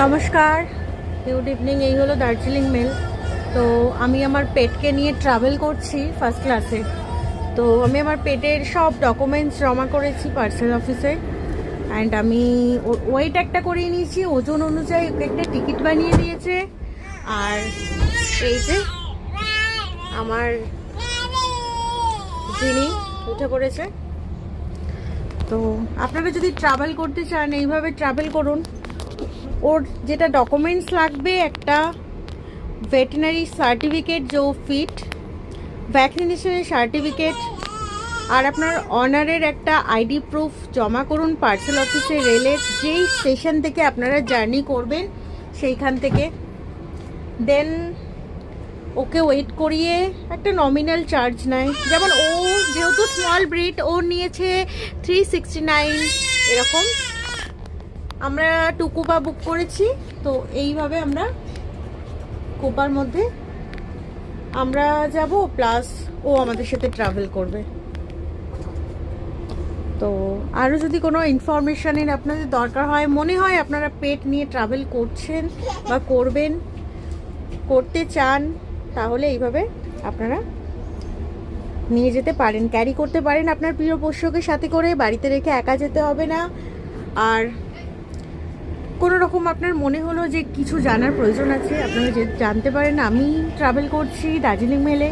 নমস্কার, good evening. এই হলো দার্জিলিং মেল। তো আমি আমার পেটকে নিয়ে ট্রাভেল করছি ফার্স্ট ক্লাসে। তো আমি আমার পেটের সব ডকুমেন্টস জমা করেছি পার্সেল অফিসে। অ্যান্ড আমি ওয়েট একটা করিয়ে নিয়েছি, ওজন অনুযায়ী ওকে একটা টিকিট বানিয়ে দিয়েছে। আর এই যে আমার যিনি উঠে পড়েছে। তো আপনারা যদি ট্রাভেল করতে চান এইভাবে ট্রাভেল করুন। ওর যেটা ডকুমেন্টস লাগবে, একটা ভেটেরিনারি সার্টিফিকেট जो ফিট, ভ্যাকসিনেশনের সার্টিফিকেট, আর আপনার অনারের একটা আইডি প্রুফ জমা করুন পার্সেল অফিসে। রেলের যেই স্টেশন থেকে আপনারা জার্নি করবেন সেইখান থেকে। দেন ওকে ওয়েট করিয়ে একটা নমিনাল চার্জ নেয়। যেমন ও যেহেতু স্মল ব্রিড, ও নিয়েছে 369 এরকম। আমরা 2 কুপা বুক করেছি। তো এইভাবে আমরা কুপার মধ্যে আমরা যাব, প্লাস ও আমাদের সাথে ট্রাভেল করবে। তো আরও যদি কোনো ইনফরমেশানের আপনাদের দরকার হয়, মনে হয় আপনারা পেট নিয়ে ট্রাভেল করছেন বা করতে চান, তাহলে এইভাবে আপনারা নিয়ে যেতে পারেন, ক্যারি করতে পারেন আপনার প্রিয় পোষ্যকে সাথে করে। বাড়িতে রেখে একা যেতে হবে না। আর কোনো রকম আপনার মনে হলো যে কিছু জানার প্রয়োজন আছে, আপনারা জানতে পারেন। আমি ট্রাভেল করছি দার্জিলিং মেলে।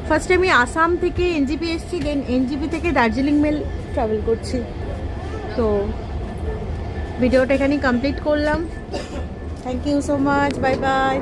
ফার্স্টে আমি আসাম থেকে এনজিপি এসেছি, দেন এনজিপি থেকে দার্জিলিং মেল ট্রাভেল করছি। তো ভিডিওটা এখানেই কমপ্লিট করলাম। Thank you so much, bye by.